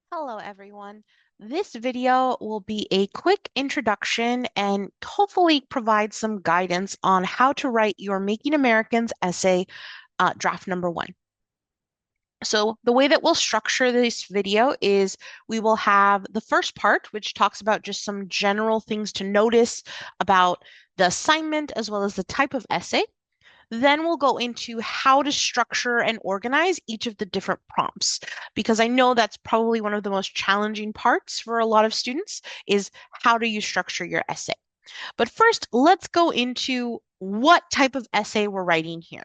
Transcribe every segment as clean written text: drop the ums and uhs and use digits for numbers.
Hello, everyone. This video will be a quick introduction and hopefully provide some guidance on how to write your Making Americans essay draft number 1. So the way that we'll structure this video is we will have the first part, which talks about just some general things to notice about the assignment as well as the type of essay. Then we'll go into how to structure and organize each of the different prompts, because I know that's probably one of the most challenging parts for a lot of students is how do you structure your essay. But first, let's go into what type of essay we're writing here.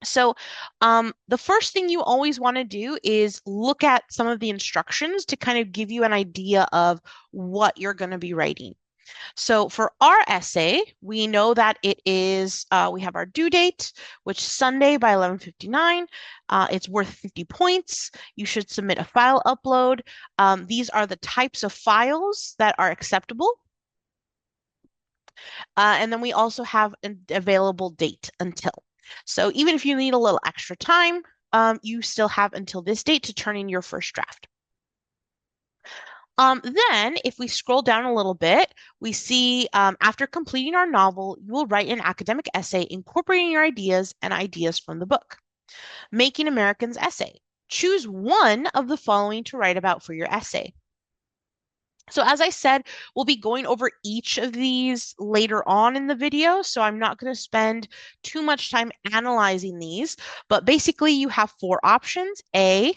So the first thing you always want to do is look at some of the instructions to kind of give you an idea of what you're going to be writing. So for our essay, we know that it is, we have our due date, which Sunday by 11:59. It's worth 50 points. You should submit a file upload. These are the types of files that are acceptable. And then we also have an available date until. So even if you need a little extra time, you still have until this date to turn in your first draft. Then, if we scroll down a little bit, we see after completing our novel, you will write an academic essay incorporating your ideas and ideas from the book. Making Americans essay. Choose one of the following to write about for your essay. So as I said, we'll be going over each of these later on in the video, so I'm not going to spend too much time analyzing these, but basically you have 4 options, A,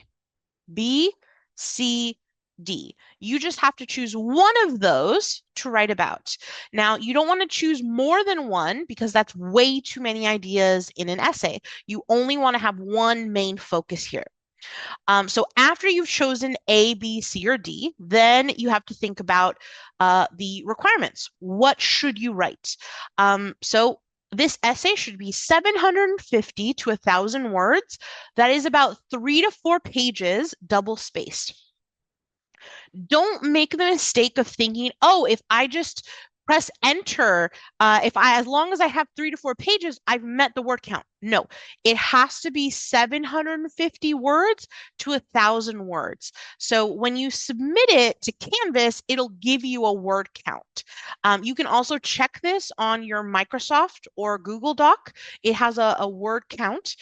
B, C, D. You just have to choose one of those to write about. Now, you don't want to choose more than one because that's way too many ideas in an essay. You only want to have one main focus here. So after you've chosen A, B, C, or D, then you have to think about the requirements. What should you write? So this essay should be 750 to 1,000 words. That is about 3 to 4 pages, double spaced. Don't make the mistake of thinking, oh, if I just press enter, as long as I have 3 to 4 pages, I've met the word count. No, it has to be 750 words to 1,000 words. So when you submit it to Canvas, it'll give you a word count. You can also check this on your Microsoft or Google Doc. It has a word count.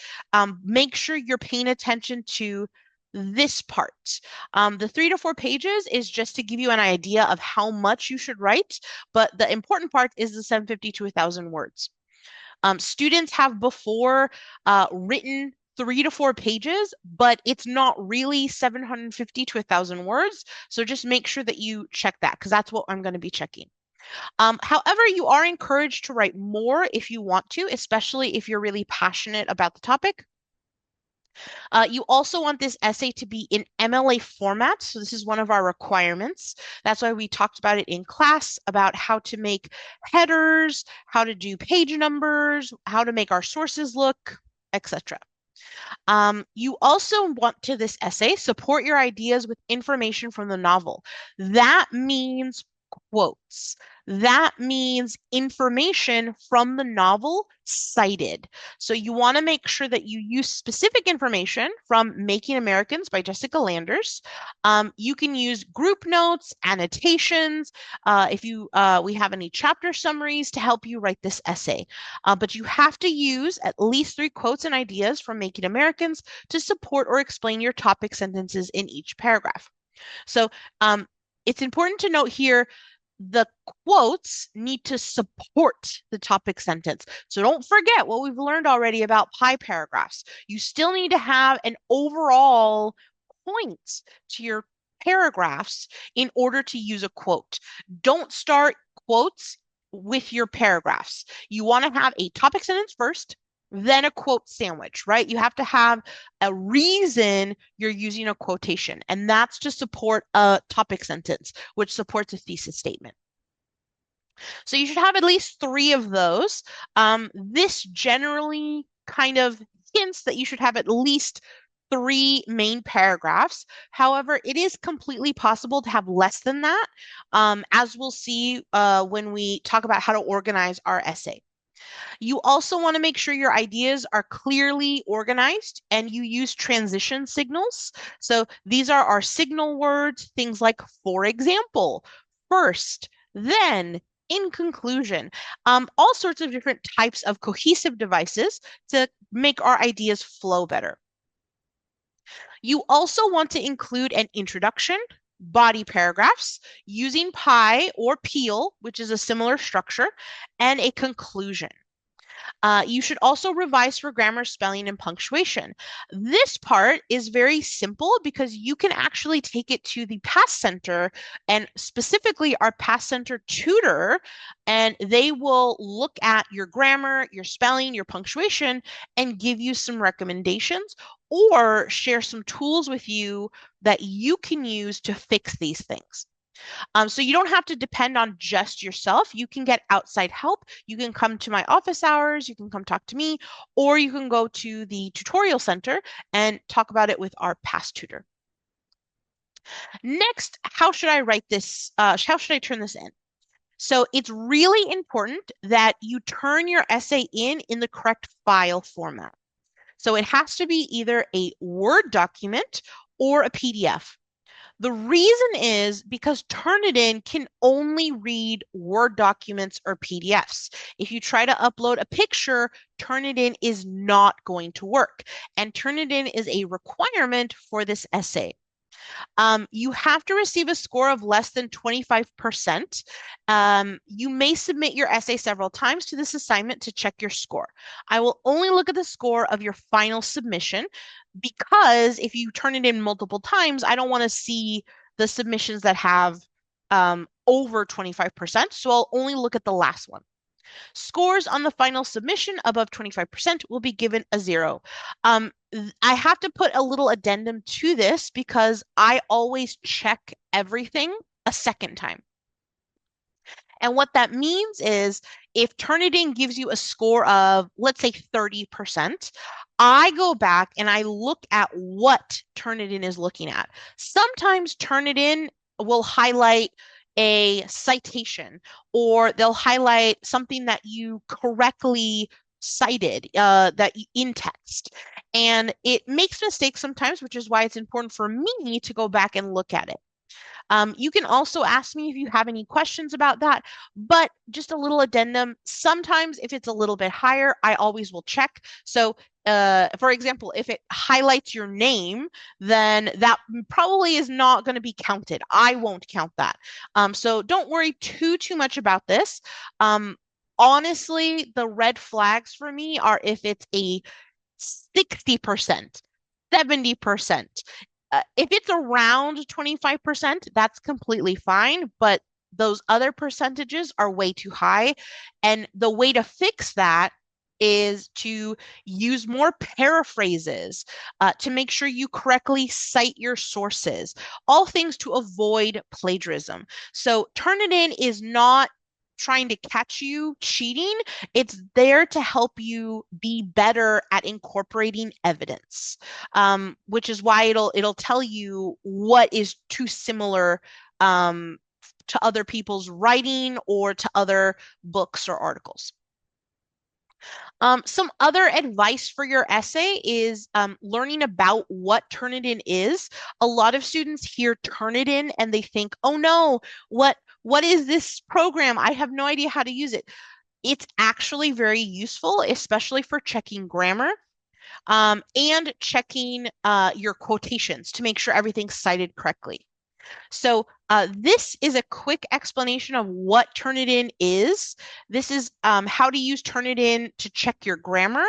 Make sure you're paying attention to this part. The 3 to 4 pages is just to give you an idea of how much you should write, but the important part is the 750 to 1,000 words. Students have before written 3 to 4 pages, but it's not really 750 to 1,000 words. So just make sure that you check that because that's what I'm going to be checking. However, you are encouraged to write more if you want to, especially if you're really passionate about the topic. You also want this essay to be in MLA format. So this is one of our requirements. That's why we talked about it in class about how to make headers, how to do page numbers, how to make our sources look, etc. You also want to this essay support your ideas with information from the novel. That means quotes. That means information from the novel cited. So you want to make sure that you use specific information from Making Americans by Jessica Landers. You can use group notes, annotations, if we have any chapter summaries to help you write this essay. But you have to use at least 3 quotes and ideas from Making Americans to support or explain your topic sentences in each paragraph. So it's important to note here the quotes need to support the topic sentence. So don't forget what we've learned already about pie paragraphs. You still need to have an overall point to your paragraphs in order to use a quote. Don't start quotes with your paragraphs. You want to have a topic sentence first, then a quote sandwich, right? You have to have a reason you're using a quotation, and that's to support a topic sentence, which supports a thesis statement. So you should have at least 3 of those. This generally kind of hints that you should have at least 3 main paragraphs. However, it is completely possible to have less than that, as we'll see when we talk about how to organize our essay. You also want to make sure your ideas are clearly organized and you use transition signals. So these are our signal words, things like, for example, first, then, in conclusion, all sorts of different types of cohesive devices to make our ideas flow better. You also want to include an introduction, body paragraphs, using pie or peel, which is a similar structure, and a conclusion. You should also revise for grammar, spelling, and punctuation. This part is very simple because you can actually take it to the Past Center and specifically our Past Center tutor, and they will look at your grammar, your spelling, your punctuation, and give you some recommendations or share some tools with you that you can use to fix these things. So you don't have to depend on just yourself. You can get outside help. You can come to my office hours, you can come talk to me, or you can go to the tutorial center and talk about it with our past tutor. Next, how should I write this? How should I turn this in? So it's really important that you turn your essay in the correct file format. So it has to be either a Word document or a PDF. The reason is because Turnitin can only read Word documents or PDFs. If you try to upload a picture, Turnitin is not going to work. And Turnitin is a requirement for this essay. You have to receive a score of less than 25%. You may submit your essay several times to this assignment to check your score. I will only look at the score of your final submission because if you turn it in multiple times, I don't want to see the submissions that have over 25%. So I'll only look at the last one. Scores on the final submission above 25% will be given a 0. I have to put a little addendum to this because I always check everything a second time. And what that means is if Turnitin gives you a score of, let's say, 30%, I go back and I look at what Turnitin is looking at. Sometimes Turnitin will highlight a citation or they'll highlight something that you correctly cited that in text. And it makes mistakes sometimes, which is why it's important for me to go back and look at it. You can also ask me if you have any questions about that, but just a little addendum. Sometimes if it's a little bit higher, I always will check. So for example, if it highlights your name, then that probably is not going to be counted. I won't count that. So don't worry too much about this. Honestly, the red flags for me are if it's a 60%, 70%. If it's around 25%, that's completely fine, but those other percentages are way too high. And the way to fix that is to use more paraphrases to make sure you correctly cite your sources, all things to avoid plagiarism. So Turnitin is not trying to catch you cheating. It's there to help you be better at incorporating evidence, which is why it'll tell you what is too similar to other people's writing or to other books or articles. Some other advice for your essay is learning about what Turnitin is. A lot of students hear Turnitin and they think, oh no, what is this program? I have no idea how to use it. It's actually very useful, especially for checking grammar and checking your quotations to make sure everything's cited correctly. So this is a quick explanation of what Turnitin is. This is how to use Turnitin to check your grammar.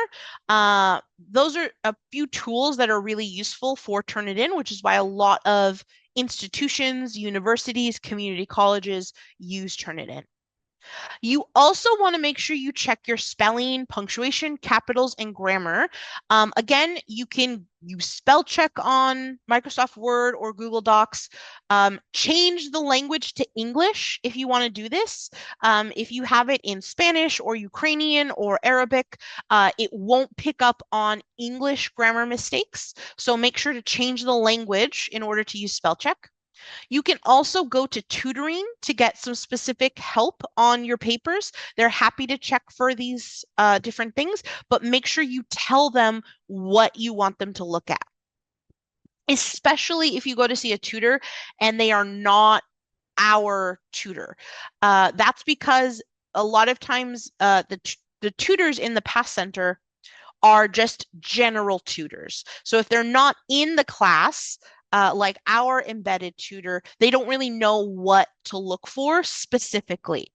Those are a few tools that are really useful for Turnitin, which is why a lot of institutions, universities, community colleges use Turnitin. You also want to make sure you check your spelling, punctuation, capitals, and grammar. Again, you can use spell check on Microsoft Word or Google Docs. Change the language to English if you want to do this. If you have it in Spanish or Ukrainian or Arabic, it won't pick up on English grammar mistakes. So make sure to change the language in order to use spell check. You can also go to tutoring to get some specific help on your papers. They're happy to check for these different things, but make sure you tell them what you want them to look at, especially if you go to see a tutor and they are not our tutor. That's because a lot of times the tutors in the Pass Center are just general tutors. So if they're not in the class, like our embedded tutor, they don't really know what to look for specifically.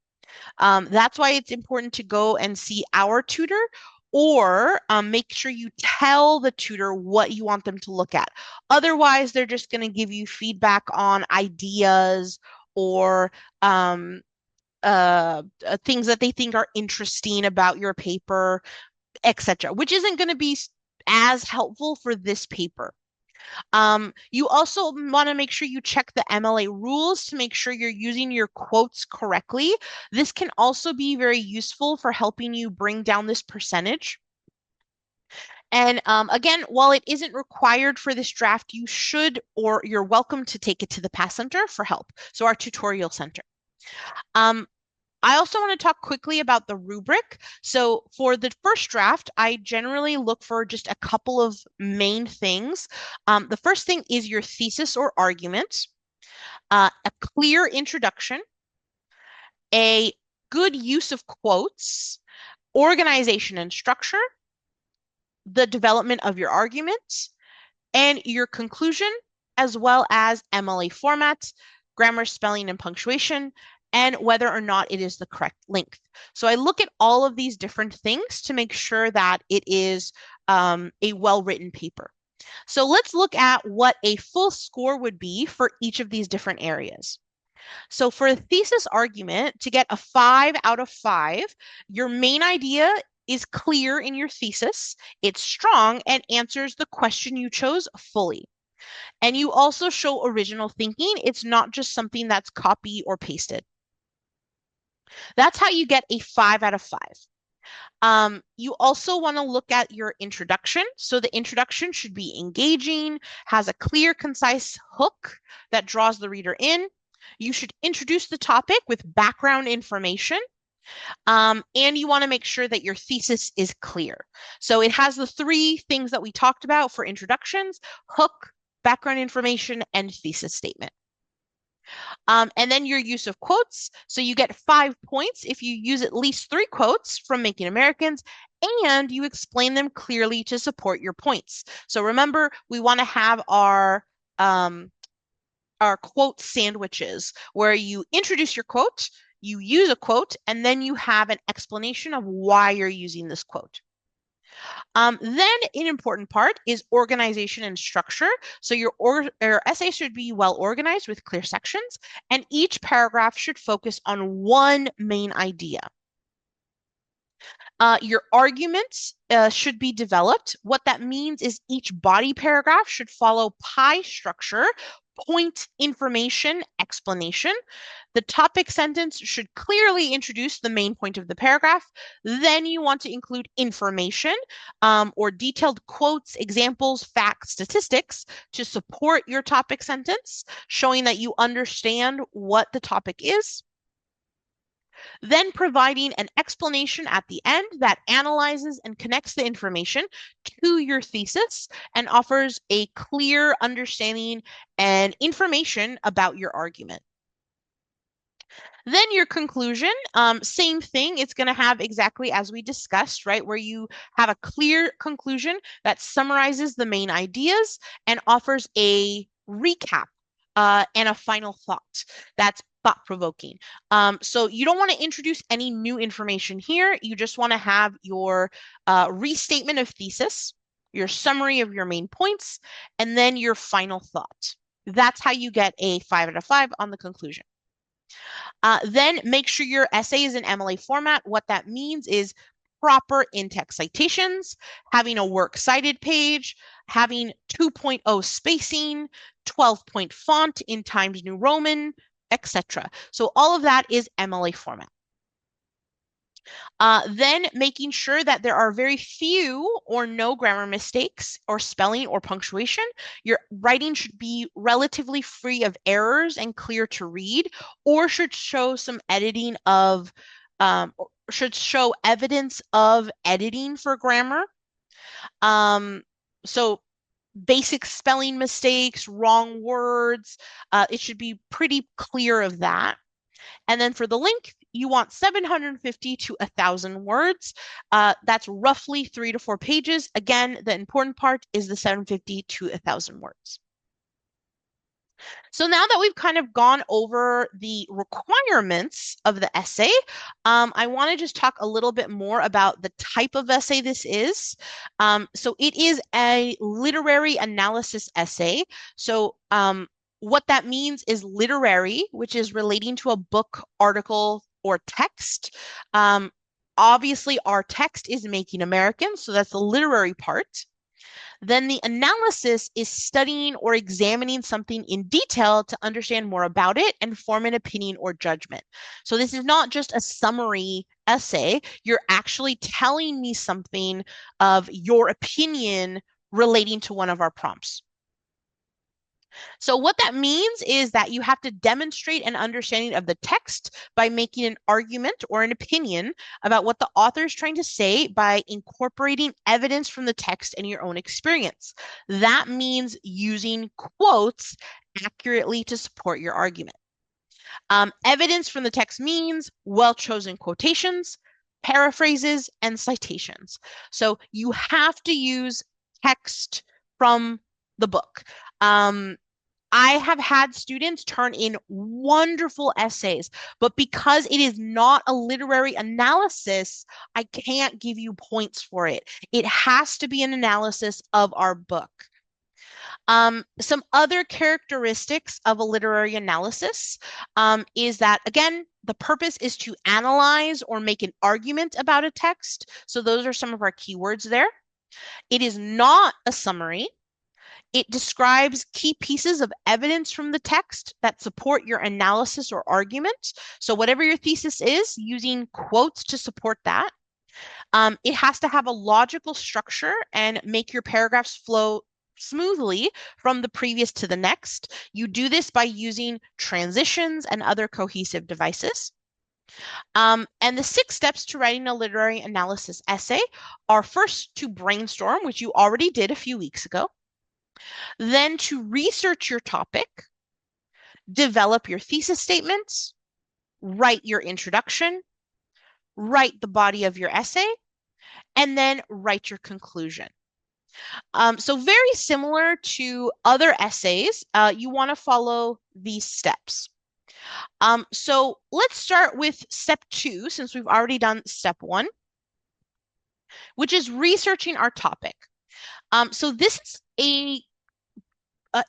That's why it's important to go and see our tutor, or make sure you tell the tutor what you want them to look at. Otherwise, they're just going to give you feedback on ideas or things that they think are interesting about your paper, etc., which isn't going to be as helpful for this paper. You also want to make sure you check the MLA rules to make sure you're using your quotes correctly. This can also be very useful for helping you bring down this percentage. And again, while it isn't required for this draft, you should or you're welcome to take it to the Pass Center for help. So our tutorial center. I also want to talk quickly about the rubric. So for the first draft, I generally look for just a couple of main things. The first thing is your thesis or argument, a clear introduction, a good use of quotes, organization and structure, the development of your argument, and your conclusion, as well as MLA format, grammar, spelling, and punctuation, and whether or not it is the correct length. So I look at all of these different things to make sure that it is a well-written paper. So let's look at what a full score would be for each of these different areas. So for a thesis argument, to get a 5 out of 5, your main idea is clear in your thesis, it's strong, and answers the question you chose fully. And you also show original thinking. It's not just something that's copy or pasted. That's how you get a 5 out of 5. You also want to look at your introduction. So the introduction should be engaging, has a clear, concise hook that draws the reader in. You should introduce the topic with background information. And you want to make sure that your thesis is clear. So it has the 3 things that we talked about for introductions: hook, background information, and thesis statement. And then your use of quotes. So you get 5 points if you use at least 3 quotes from Making Americans and you explain them clearly to support your points. So remember, we want to have our quote sandwiches where you introduce your quote, you use a quote, and then you have an explanation of why you're using this quote. Then an important part is organization and structure. So your essay should be well organized with clear sections, and each paragraph should focus on one main idea. Your arguments should be developed. What that means is each body paragraph should follow pie structure: point, information, explanation. The topic sentence should clearly introduce the main point of the paragraph. Then you want to include information or detailed quotes, examples, facts, statistics to support your topic sentence, showing that you understand what the topic is. Then providing an explanation at the end that analyzes and connects the information to your thesis and offers a clear understanding and information about your argument. Then your conclusion, same thing. It's going to have exactly as we discussed, right? Where you have a clear conclusion that summarizes the main ideas and offers a recap and a final thought that's thought-provoking. So you don't want to introduce any new information here. You just want to have your restatement of thesis, your summary of your main points, and then your final thought. That's how you get a 5 out of 5 on the conclusion. Then make sure your essay is in MLA format. What that means is proper in-text citations, having a works cited page, having 2.0 spacing, 12-point font in Times New Roman, etc. So all of that is MLA format. Then making sure that there are very few or no grammar mistakes or spelling or punctuation. Your writing should be relatively free of errors and clear to read, or should show some editing of, or should show evidence of editing for grammar. Um, so basic spelling mistakes, wrong words, it should be pretty clear of that. And then for the length, you want 750 to 1,000 words. That's roughly 3 to 4 pages. Again, the important part is the 750 to 1,000 words. So now that we've kind of gone over the requirements of the essay, I want to just talk a little bit more about the type of essay this is. So it is a literary analysis essay. So what that means is literary, which is relating to a book, article, or text. Obviously, our text is Making American, so that's the literary part. Then the analysis is studying or examining something in detail to understand more about it and form an opinion or judgment. So this is not just a summary essay. You're actually telling me something of your opinion relating to one of our prompts. So what that means is that you have to demonstrate an understanding of the text by making an argument or an opinion about what the author is trying to say by incorporating evidence from the text and your own experience. That means using quotes accurately to support your argument. Evidence from the text means well-chosen quotations, paraphrases, and citations. So you have to use text from the book. I have had students turn in wonderful essays, but because it is not a literary analysis, I can't give you points for it. It has to be an analysis of our book. Some other characteristics of a literary analysis is that, again, the purpose is to analyze or make an argument about a text. So those are some of our keywords there. It is not a summary. It describes key pieces of evidence from the text that support your analysis or argument. So whatever your thesis is, using quotes to support that. It has to have a logical structure and make your paragraphs flow smoothly from the previous to the next. You do this by using transitions and other cohesive devices. And the 6 steps to writing a literary analysis essay are first to brainstorm, which you already did a few weeks ago. Then to research your topic, develop your thesis statements, write your introduction, write the body of your essay, and then write your conclusion. So very similar to other essays, you want to follow these steps. So let's start with step 2, since we've already done step 1, which is researching our topic. So this is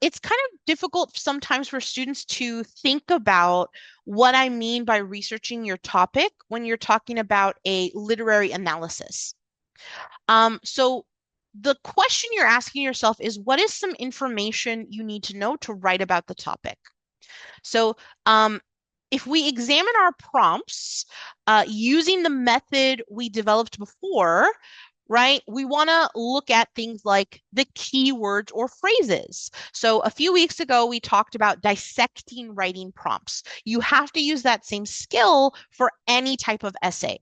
it's kind of difficult sometimes for students to think about what I mean by researching your topic when you're talking about a literary analysis. So the question you're asking yourself is, what is some information you need to know to write about the topic? So if we examine our prompts using the method we developed before, right, we want to look at things like the keywords or phrases. So a few weeks ago, we talked about dissecting writing prompts. You have to use that same skill for any type of essay.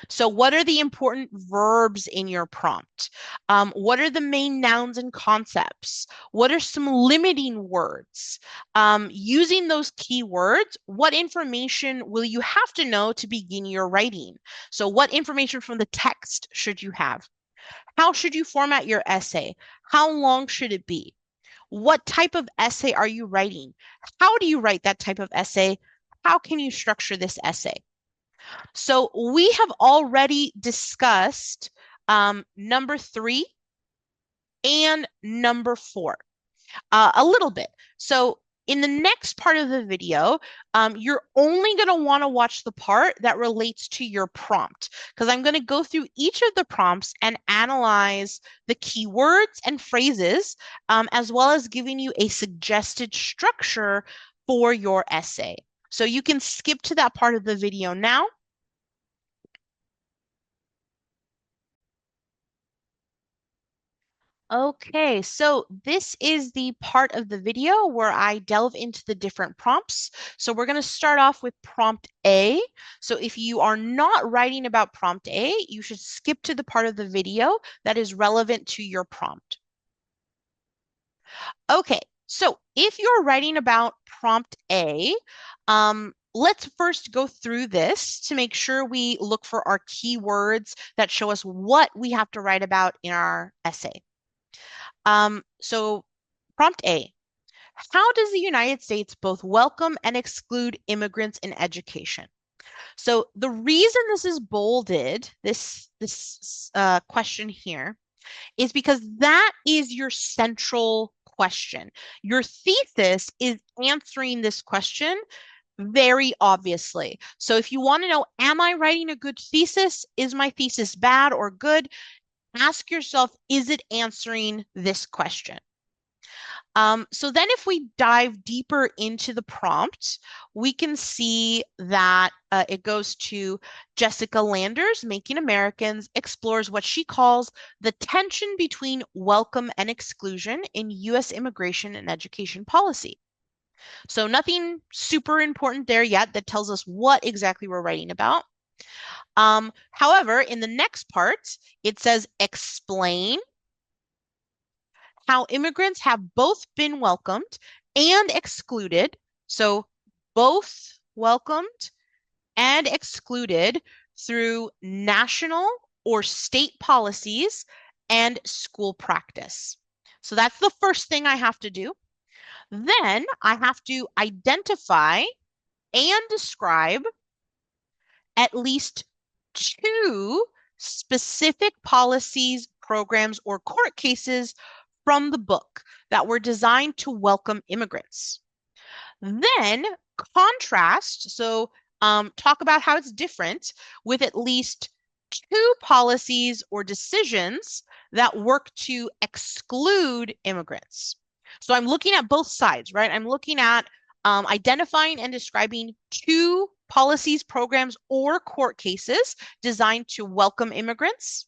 So what are the important verbs in your prompt? What are the main nouns and concepts? What are some limiting words? Using those keywords, what information will you have to know to begin your writing? So what information from the text should you have? How should you format your essay? How long should it be? What type of essay are you writing? How do you write that type of essay? How can you structure this essay? So we have already discussed number 3 and number 4 a little bit. So in the next part of the video, you're only going to want to watch the part that relates to your prompt, because I'm going to go through each of the prompts and analyze the keywords and phrases, as well as giving you a suggested structure for your essay. So you can skip to that part of the video now. Okay, so this is the part of the video where I delve into the different prompts. So we're going to start off with prompt A. So if you are not writing about prompt A, you should skip to the part of the video that is relevant to your prompt. Okay, so if you're writing about prompt A, let's first go through this to make sure we look for our keywords that show us what we have to write about in our essay. So prompt A, how does the United States both welcome and exclude immigrants in education? So the reason this is bolded, this question here, is because that is your central question. Your thesis is answering this question very obviously. So if you want to know, am I writing a good thesis? Is my thesis bad or good? Ask yourself, is it answering this question? So then if we dive deeper into the prompt, we can see that it goes to Jessica Landers, Making Americans, explores what she calls the tension between welcome and exclusion in U.S. immigration and education policy. So nothing super important there yet that tells us what exactly we're writing about. However, in the next part, it says explain how immigrants have both been welcomed and excluded. So both welcomed and excluded through national or state policies and school practice. So that's the first thing I have to do. Then I have to identify and describe at least two specific policies, programs, or court cases from the book that were designed to welcome immigrants. Then contrast, so talk about how it's different with at least two policies or decisions that work to exclude immigrants. So I'm looking at both sides, right? I'm looking at identifying and describing two policies, programs, or court cases designed to welcome immigrants.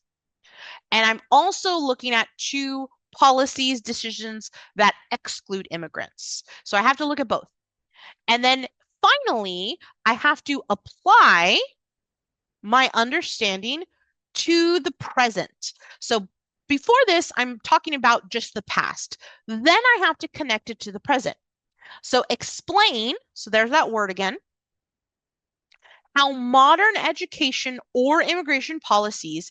And I'm also looking at two policies, decisions that exclude immigrants. So I have to look at both. And then finally, I have to apply my understanding to the present. So before this, I'm talking about just the past. Then I have to connect it to the present. So explain, so there's that word again, how modern education or immigration policies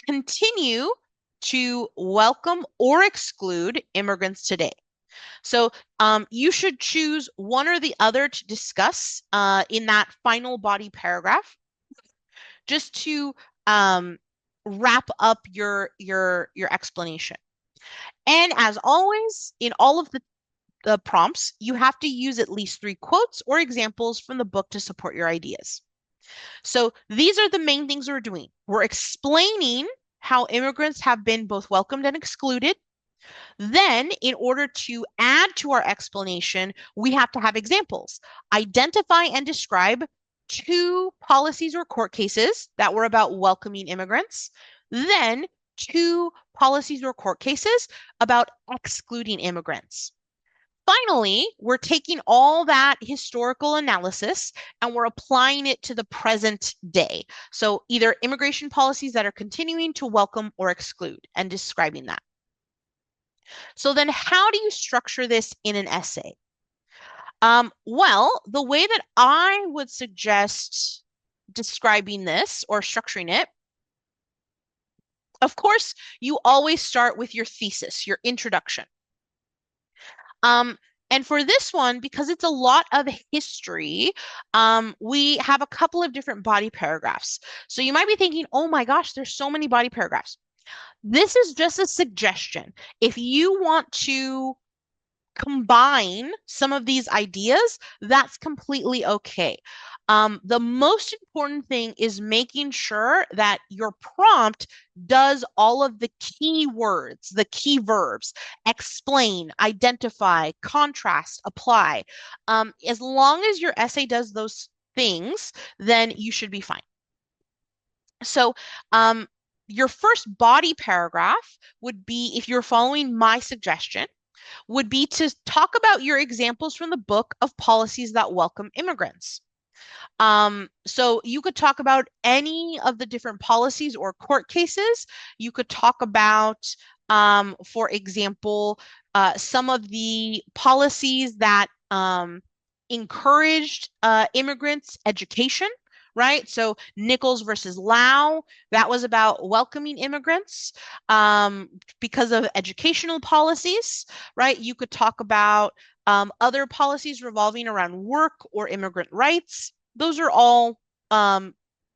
continue to welcome or exclude immigrants today. So you should choose one or the other to discuss in that final body paragraph, just to wrap up your explanation. And as always, in all of the prompts, you have to use at least 3 quotes or examples from the book to support your ideas. So these are the main things we're doing. We're explaining how immigrants have been both welcomed and excluded. Then, in order to add to our explanation, we have to have examples. Identify and describe 2 policies or court cases that were about welcoming immigrants. Then, 2 policies or court cases about excluding immigrants. Finally, we're taking all that historical analysis and we're applying it to the present day. So either immigration policies that are continuing to welcome or exclude and describing that. So then how do you structure this in an essay? Well, the way that I would suggest describing this or structuring it, of course, you always start with your thesis, your introduction. And for this one, because it's a lot of history, we have a couple of different body paragraphs. So you might be thinking, oh my gosh, there's so many body paragraphs. This is just a suggestion. If you want to combine some of these ideas, that's completely okay. The most important thing is making sure that your prompt does all of the key words, the key verbs, explain, identify, contrast, apply. As long as your essay does those things, then you should be fine. So your first body paragraph would be, if you're following my suggestion, would be to talk about your examples from the book of policies that welcome immigrants. So you could talk about any of the different policies or court cases. You could talk about, for example, some of the policies that encouraged immigrants' education, right? So Nichols versus Lau, that was about welcoming immigrants because of educational policies, right? You could talk about other policies revolving around work or immigrant rights. Those are all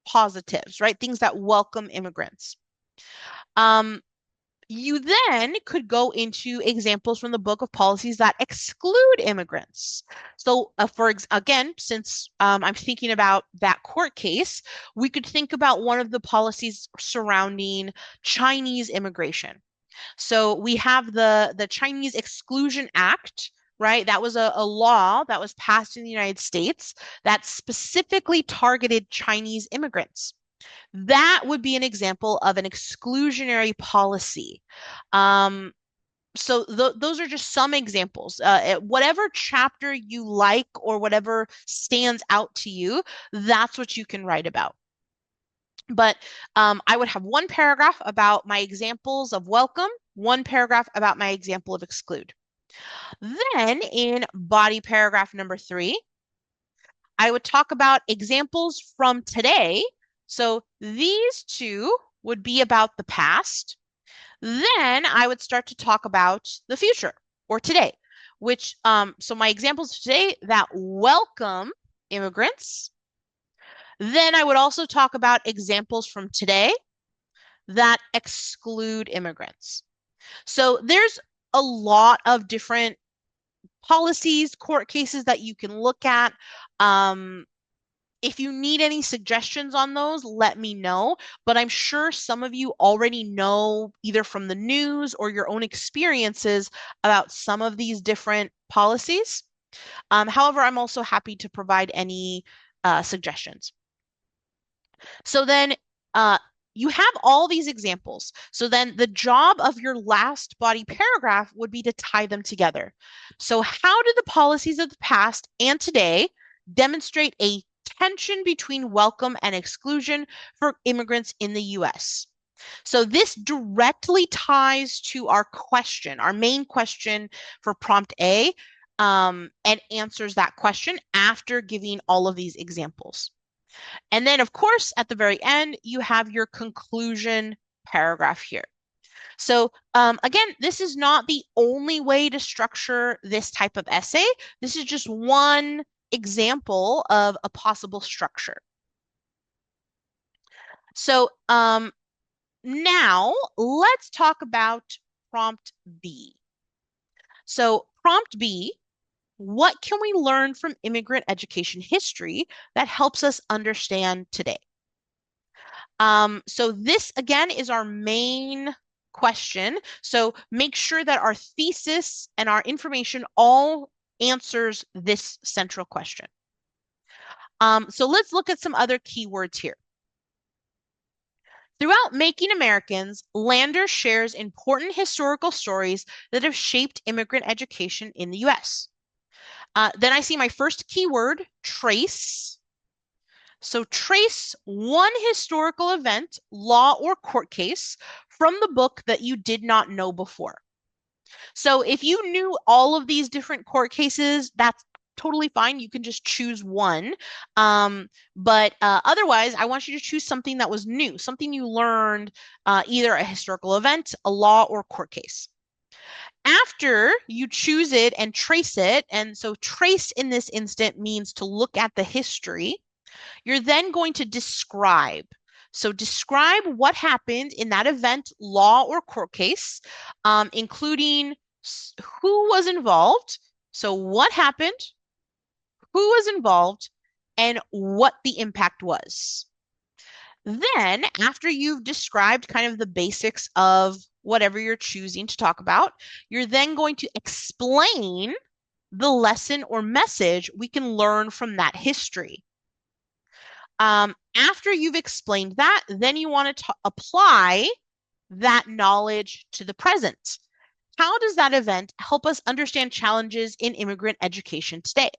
positives, right? Things that welcome immigrants. You then could go into examples from the book of policies that exclude immigrants. So, again, since I'm thinking about that court case, we could think about one of the policies surrounding Chinese immigration. So we have the Chinese Exclusion Act, right? That was a law that was passed in the United States that specifically targeted Chinese immigrants. That would be an example of an exclusionary policy. So those are just some examples. Whatever chapter you like or whatever stands out to you, that's what you can write about. But I would have one paragraph about my examples of welcome, one paragraph about my example of exclude. Then in body paragraph number 3, I would talk about examples from today. So these two would be about the past. Then I would start to talk about the future or today, which, so my examples today that welcome immigrants. Then I would also talk about examples from today that exclude immigrants. So there's a lot of different policies, court cases that you can look at. If you need any suggestions on those, let me know. But I'm sure some of you already know either from the news or your own experiences about some of these different policies. However, I'm also happy to provide any suggestions. So then you have all these examples. So then the job of your last body paragraph would be to tie them together. So how do the policies of the past and today demonstrate a tension between welcome and exclusion for immigrants in the US? So this directly ties to our question, our main question for prompt A, and answers that question after giving all of these examples. And then, of course, at the very end, you have your conclusion paragraph here. So again, this is not the only way to structure this type of essay. This is just one example of a possible structure. So now let's talk about prompt B. So prompt B, what can we learn from immigrant education history that helps us understand today? So this again is our main question. So make sure that our thesis and our information all answers this central question. So let's look at some other keywords here. Throughout Making Americans, Lander shares important historical stories that have shaped immigrant education in the US. Then I see my first keyword, trace. So trace one historical event, law, or court case from the book that you did not know before. So if you knew all of these different court cases, that's totally fine. You can just choose one. But otherwise, I want you to choose something that was new, something you learned, either a historical event, a law, or court case. After you choose it and trace it, and so trace in this instant means to look at the history, you're then going to describe. So describe what happened in that event, law, or court case, including who was involved. So what happened, who was involved, and what the impact was. Then, after you've described kind of the basics of whatever you're choosing to talk about, you're then going to explain the lesson or message we can learn from that history. After you've explained that, then you want to apply that knowledge to the present. How does that event help us understand challenges in immigrant education today?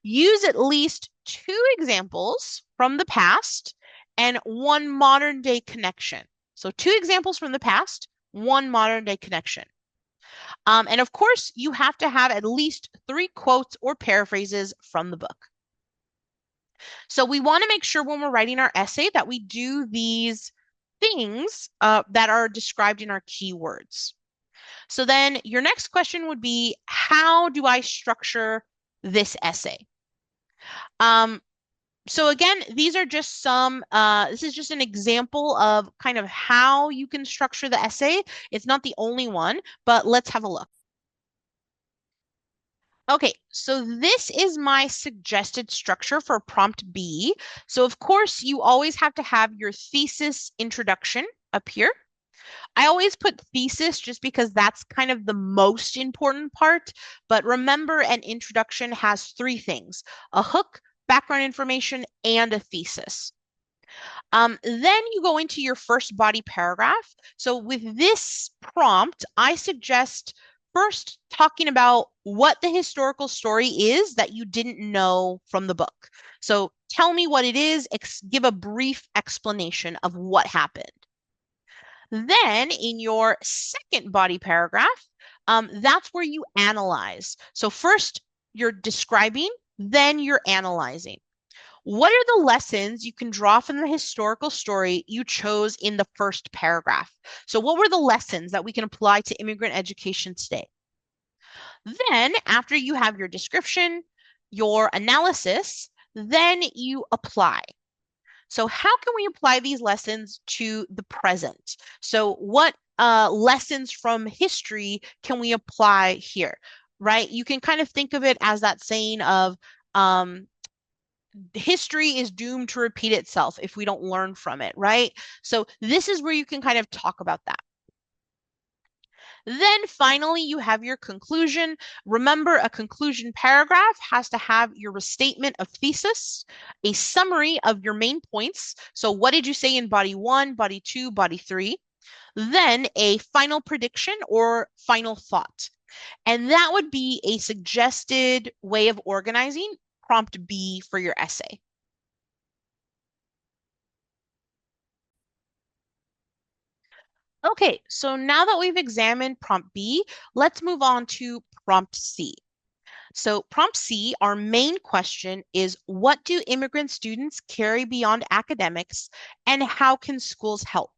Use at least 2 examples from the past and one modern day connection. So 2 examples from the past, one modern day connection. And of course, you have to have at least 3 quotes or paraphrases from the book. So we want to make sure when we're writing our essay that we do these things that are described in our keywords. So then your next question would be, how do I structure this essay? So again, these are just this is just an example of kind of how you can structure the essay. It's not the only one, but let's have a look. Okay, so this is my suggested structure for prompt B. So of course, you always have to have your thesis introduction up here. I always put thesis just because that's kind of the most important part. But remember, an introduction has 3 things: a hook, background information, and a thesis. Then you go into your first body paragraph. So with this prompt, I suggest first talking about what the historical story is that you didn't know from the book. So tell me what it is, give a brief explanation of what happened. Then in your second body paragraph, that's where you analyze. So first you're describing, then you're analyzing. What are the lessons you can draw from the historical story you chose in the first paragraph? So what were the lessons that we can apply to immigrant education today? Then after you have your description, your analysis, then you apply. So how can we apply these lessons to the present? So what lessons from history can we apply here, right? You can kind of think of it as that saying of history is doomed to repeat itself if we don't learn from it, right? So this is where you can kind of talk about that. Then finally, you have your conclusion. Remember, a conclusion paragraph has to have your restatement of thesis, a summary of your main points. So what did you say in body 1, body 2, body 3? Then a final prediction or final thought. And that would be a suggested way of organizing prompt B for your essay. Okay, so now that we've examined prompt B, let's move on to prompt C. So prompt C, our main question is, what do immigrant students carry beyond academics and how can schools help?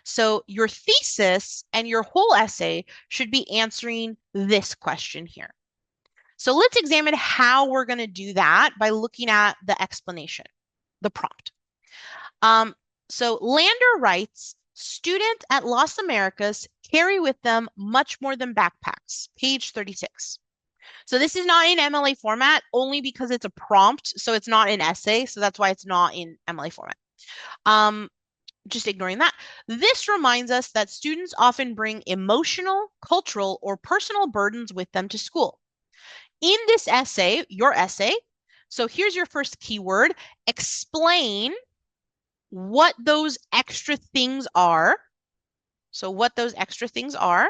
So your thesis and your whole essay should be answering this question here. So let's examine how we're going to do that by looking at the explanation, the prompt. So Lander writes, students at Las Americas carry with them much more than backpacks, page 36. So this is not in MLA format only because it's a prompt, so it's not an essay, so that's why it's not in MLA format. Just ignoring that. This reminds us that students often bring emotional, cultural, or personal burdens with them to school. In this essay, your essay, so here's your first keyword, explain what those extra things are. So what those extra things are.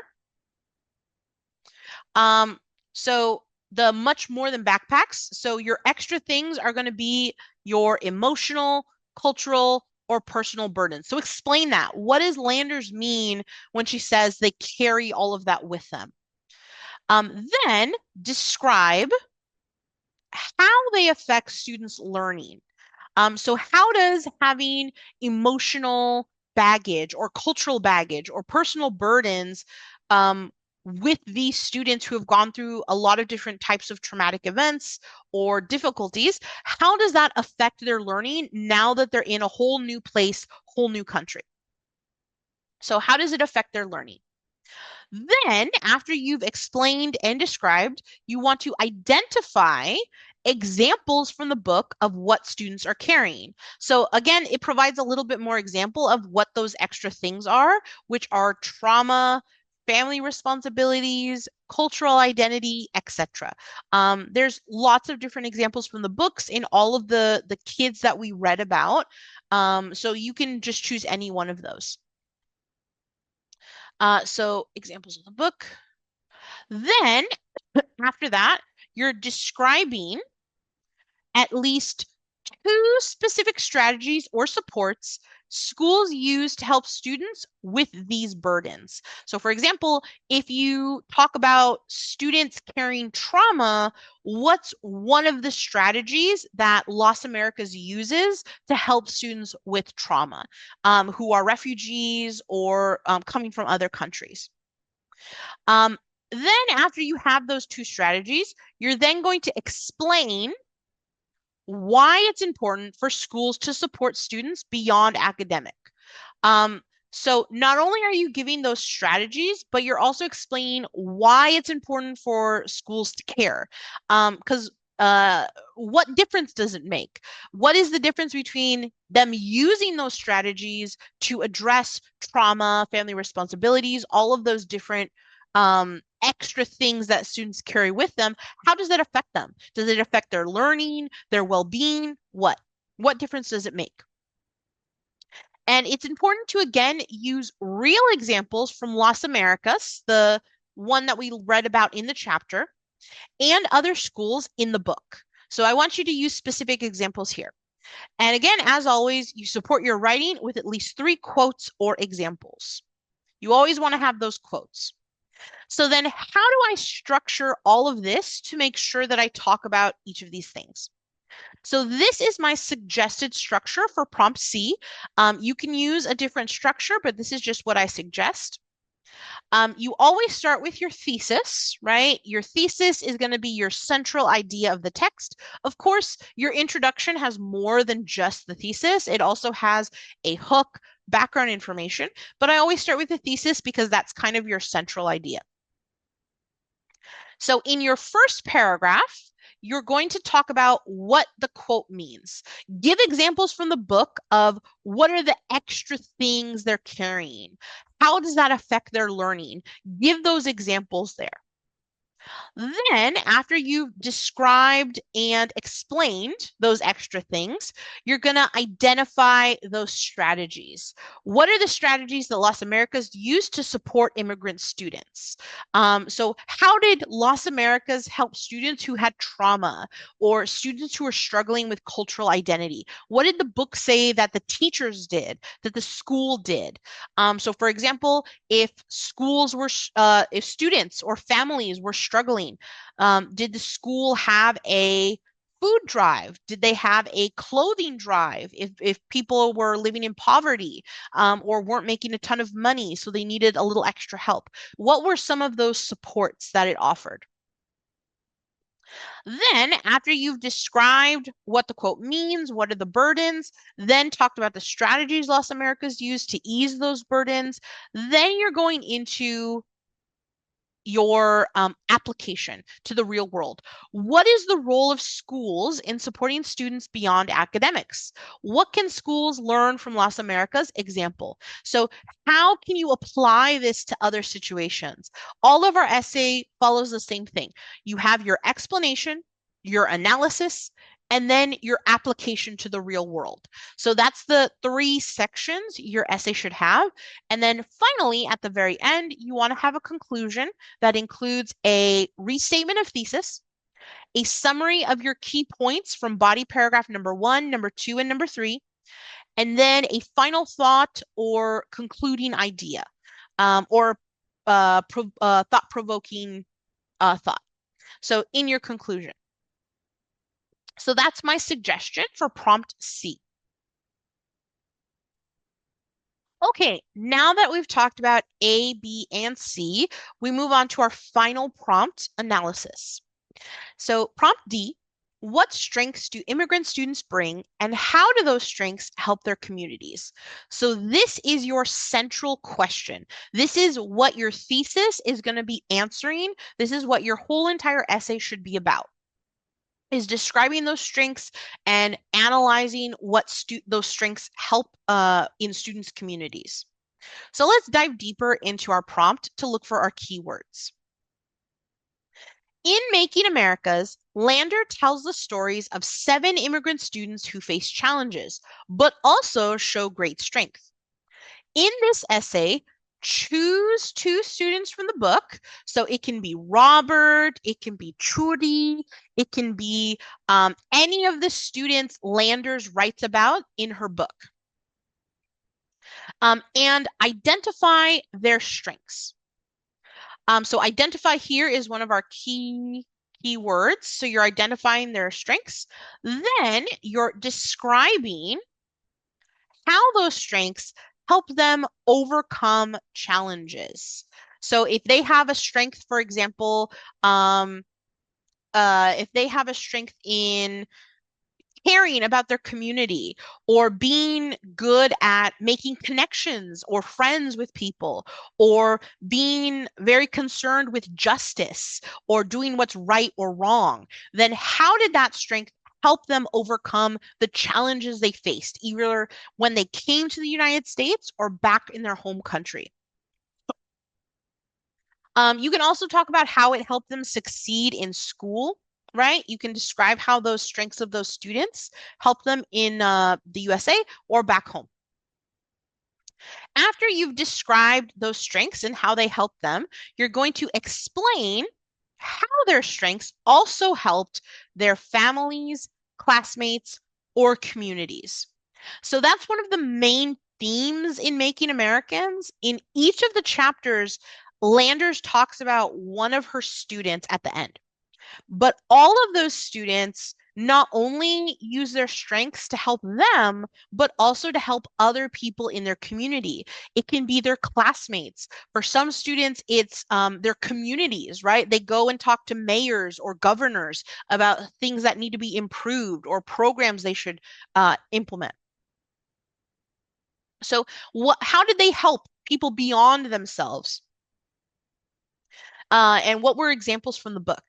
So the much more than backpacks. So your extra things are going to be your emotional, cultural, or personal burdens. So explain that. What does Landers mean when she says they carry all of that with them? Then describe how they affect students' learning. So how does having emotional baggage or cultural baggage or personal burdens with these students who have gone through a lot of different types of traumatic events or difficulties, how does that affect their learning now that they're in a whole new place, whole new country? So how does it affect their learning? Then, after you've explained and described, you want to identify examples from the book of what students are carrying. So again, it provides a little bit more example of what those extra things are, which are trauma, family responsibilities, cultural identity, etc. There's lots of different examples from the books in all of the kids that we read about. So you can just choose any one of those. So examples of the book. Then after that, you're describing at least two specific strategies or supports schools use to help students with these burdens. So, for example, if you talk about students carrying trauma, what's one of the strategies that Los Americas uses to help students with trauma who are refugees or coming from other countries? Um, then, after you have those two strategies, you're then going to explain why it's important for schools to support students beyond academic. Um, so not only are you giving those strategies, but you're also explaining why it's important for schools to care. Because what difference does it make? What is the difference between them using those strategies to address trauma, family responsibilities, all of those different extra things that students carry with them? How does that affect them? Does it affect their learning, their well-being? What? What difference does it make? And it's important to, again, use real examples from Las Americas, the one that we read about in the chapter, and other schools in the book. So I want you to use specific examples here. And again, as always, you support your writing with at least 3 quotes or examples. You always want to have those quotes. So then how do I structure all of this to make sure that I talk about each of these things? So this is my suggested structure for prompt C. You can use a different structure, but this is just what I suggest. You always start with your thesis, right? Your thesis is going to be your central idea of the text. Of course, your introduction has more than just the thesis. It also has a hook, background information, but I always start with the thesis because that's kind of your central idea. So in your first paragraph, you're going to talk about what the quote means. Give examples from the book of what are the extra things they're carrying. How does that affect their learning? Give those examples there. Then, after you've described and explained those extra things, you're going to identify those strategies. What are the strategies that Las Americas use to support immigrant students? So, how did Las Americas help students who had trauma or students who are struggling with cultural identity? What did the book say that the teachers did, that the school did? So, for example, if if students or families were struggling, did the school have a food drive? Did they have a clothing drive if people were living in poverty or weren't making a ton of money, so they needed a little extra help? What were some of those supports that it offered? Then, after you've described what the quote means, what are the burdens, then talked about the strategies Los Americas used to ease those burdens, then you're going into your application to the real world. What is the role of schools in supporting students beyond academics? What can schools learn from Las Americas? Example. So how can you apply this to other situations? All of our essay follows the same thing. You have your explanation, your analysis, and then your application to the real world. So that's the 3 sections your essay should have. And then finally, at the very end, you want to have a conclusion that includes a restatement of thesis, a summary of your key points from body paragraph number 1, number 2, and number 3, and then a final thought or concluding idea or thought-provoking thought. So in your conclusion. So that's my suggestion for prompt C. Okay, now that we've talked about A, B, and C, we move on to our final prompt analysis. So prompt D, what strengths do immigrant students bring and how do those strengths help their communities? So this is your central question. This is what your thesis is going to be answering. This is what your whole entire essay should be about, is describing those strengths and analyzing what those strengths help in students' communities. So let's dive deeper into our prompt to look for our keywords. In Making Americas, Lander tells the stories of 7 immigrant students who face challenges, but also show great strength. In this essay, choose 2 students from the book. So it can be Robert, it can be Trudy, it can be any of the students Landers writes about in her book. And identify their strengths. So identify here is one of our keywords. So you're identifying their strengths. Then you're describing how those strengths help them overcome challenges. So if they have a strength, for example, if they have a strength in caring about their community or being good at making connections or friends with people or being very concerned with justice or doing what's right or wrong, then how did that strength help them overcome the challenges they faced, either when they came to the United States or back in their home country? You can also talk about how it helped them succeed in school, right? You can describe how those strengths of those students help them in the USA or back home. After you've described those strengths and how they help them, you're going to explain how their strengths also helped their families, classmates, or communities. So that's one of the main themes in Making Americans. In each of the chapters, Landers talks about one of her students at the end. But all of those students not only use their strengths to help them, but also to help other people in their community. It can be their classmates. For some students, it's their communities, right? They go and talk to mayors or governors about things that need to be improved or programs they should implement. So how did they help people beyond themselves? And what were examples from the book?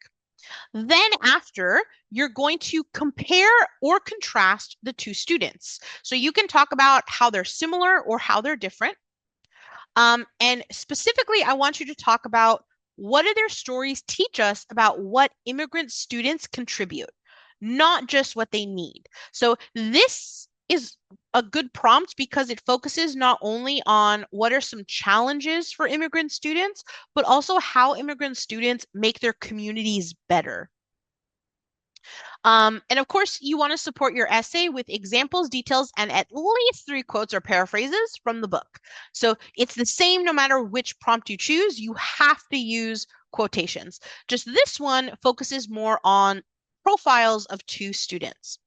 Then after, you're going to compare or contrast the 2 students. So you can talk about how they're similar or how they're different. And specifically, I want you to talk about what do their stories teach us about what immigrant students contribute, not just what they need. So this is a good prompt because it focuses not only on what are some challenges for immigrant students, but also how immigrant students make their communities better. And of course, you want to support your essay with examples, details, and at least 3 quotes or paraphrases from the book. So it's the same no matter which prompt you choose, you have to use quotations. Just this one focuses more on profiles of 2 students.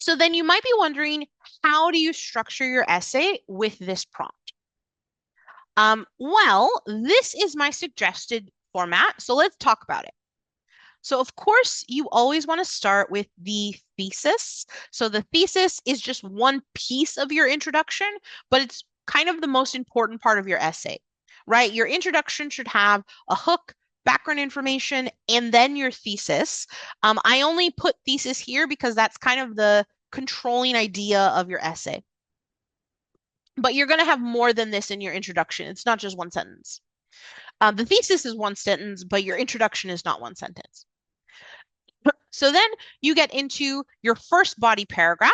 So then you might be wondering, how do you structure your essay with this prompt? Well, this is my suggested format, so let's talk about it. So of course, you always want to start with the thesis. So the thesis is just one piece of your introduction, but it's kind of the most important part of your essay, right? Your introduction should have a hook, background information, and then your thesis. I only put thesis here because that's kind of the controlling idea of your essay. But you're going to have more than this in your introduction. It's not just one sentence. The thesis is one sentence, but your introduction is not one sentence. So then you get into your first body paragraph,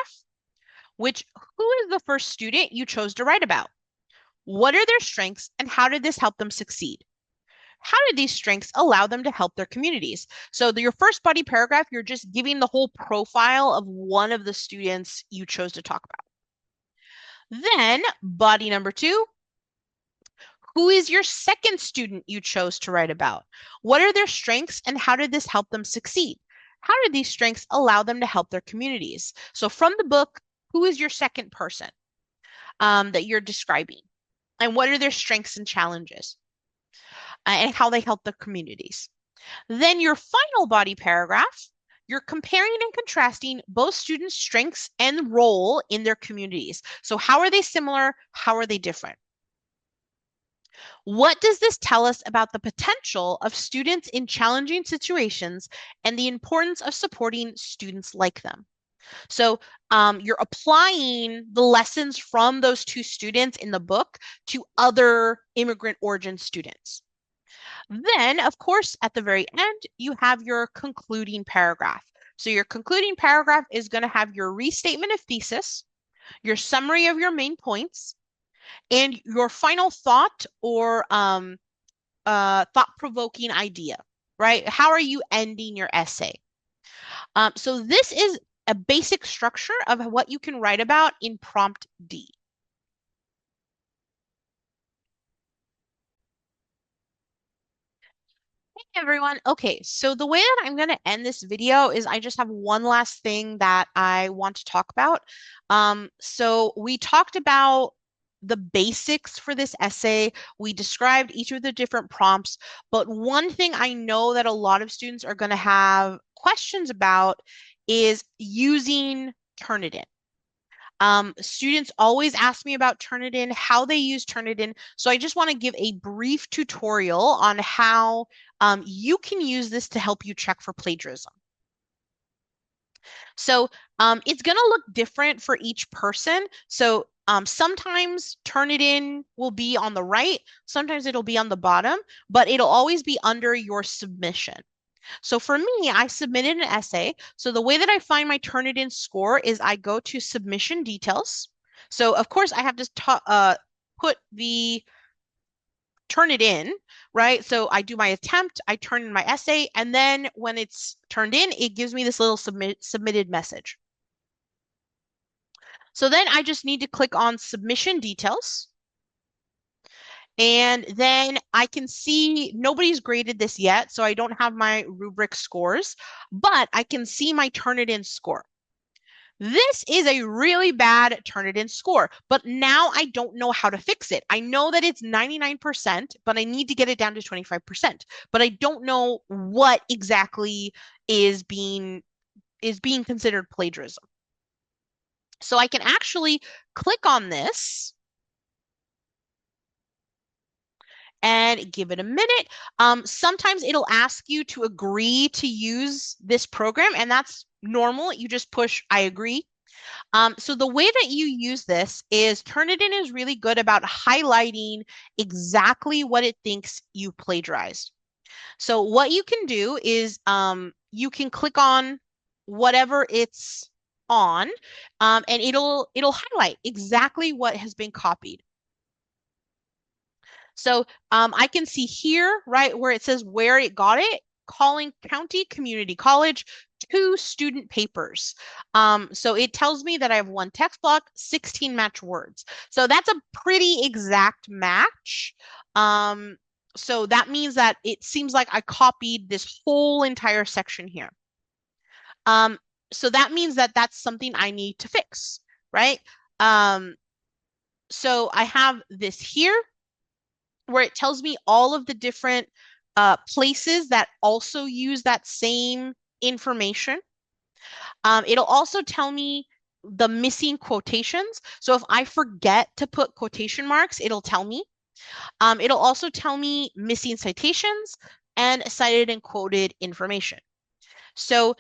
which who is the first student you chose to write about? What are their strengths and how did this help them succeed? How did these strengths allow them to help their communities? So your first body paragraph, you're just giving the whole profile of one of the students you chose to talk about. Then body number 2, who is your second student you chose to write about? What are their strengths and how did this help them succeed? How did these strengths allow them to help their communities? So from the book, who is your second person that you're describing? And what are their strengths and challenges? And how they help the communities. Then your final body paragraph, you're comparing and contrasting both students' strengths and role in their communities. So how are they similar? How are they different? What does this tell us about the potential of students in challenging situations and the importance of supporting students like them? So you're applying the lessons from those two students in the book to other immigrant origin students. Then, of course, at the very end, you have your concluding paragraph. So your concluding paragraph is going to have your restatement of thesis, your summary of your main points, and your final thought or thought-provoking idea, right? How are you ending your essay? So this is a basic structure of what you can write about in prompt D. Hey everyone. Okay, so the way that I'm going to end this video is I just have one last thing that I want to talk about. So we talked about the basics for this essay. We described each of the different prompts, but one thing I know that a lot of students are going to have questions about is using Turnitin. Students always ask me about Turnitin, how they use Turnitin. So I just want to give a brief tutorial on how you can use this to help you check for plagiarism. So it's going to look different for each person. So sometimes Turnitin will be on the right, sometimes it'll be on the bottom, but it'll always be under your submission. So for me, I submitted an essay. So the way that I find my Turnitin score is I go to submission details. So of course I have to put the Turnitin, right? So I do my attempt, I turn in my essay, and then when it's turned in, it gives me this little submitted message. So then I just need to click on submission details. And then I can see nobody's graded this yet, so I don't have my rubric scores, but I can see my Turnitin score. This is a really bad Turnitin score, but now I don't know how to fix it. I know that it's 99%, but I need to get it down to 25%. But I don't know what exactly is being considered plagiarism. So I can actually click on this and give it a minute. Sometimes it'll ask you to agree to use this program, and that's normal. You just push I agree. So the way that you use this is Turnitin is really good about highlighting exactly what it thinks you plagiarized. So what you can do is you can click on whatever it's on, and it'll highlight exactly what has been copied. So I can see here, right, where it says where it got it, Calling County Community College, 2 student papers. So it tells me that I have 1 text block, 16 match words. So that's a pretty exact match. So that means that it seems like I copied this whole entire section here. So that means that that's something I need to fix, right? So I have this here where it tells me all of the different places that also use that same information. It'll also tell me the missing quotations. So if I forget to put quotation marks, it'll tell me. It'll also tell me missing citations and cited and quoted information. So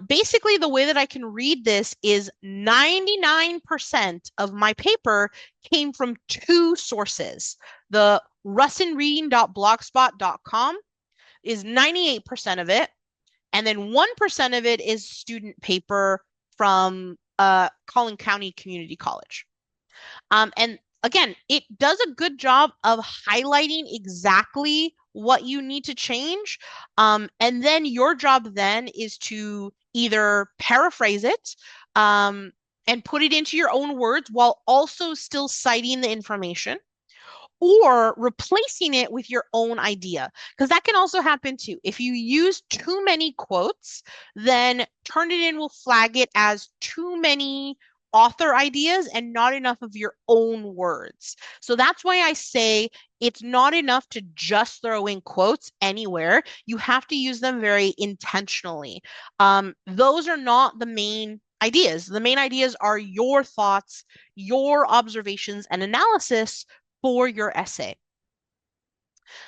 basically, the way that I can read this is 99% of my paper came from 2 sources. The russonreading.blogspot.com is 98% of it, and then 1% of it is student paper from Collin County Community College. And again, it does a good job of highlighting exactly what you need to change. And then your job then is to either paraphrase it and put it into your own words while also still citing the information, or replacing it with your own idea. Because that can also happen too. If you use too many quotes, then Turnitin will flag it as too many author ideas and not enough of your own words. So that's why I say it's not enough to just throw in quotes anywhere. You have to use them very intentionally. Those are not the main ideas. The main ideas are your thoughts, your observations, and analysis for your essay.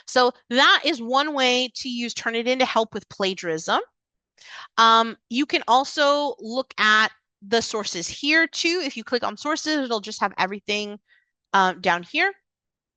So that is one way to use Turnitin to help with plagiarism. You can also look at the sources here too. If you click on sources, it'll just have everything down here.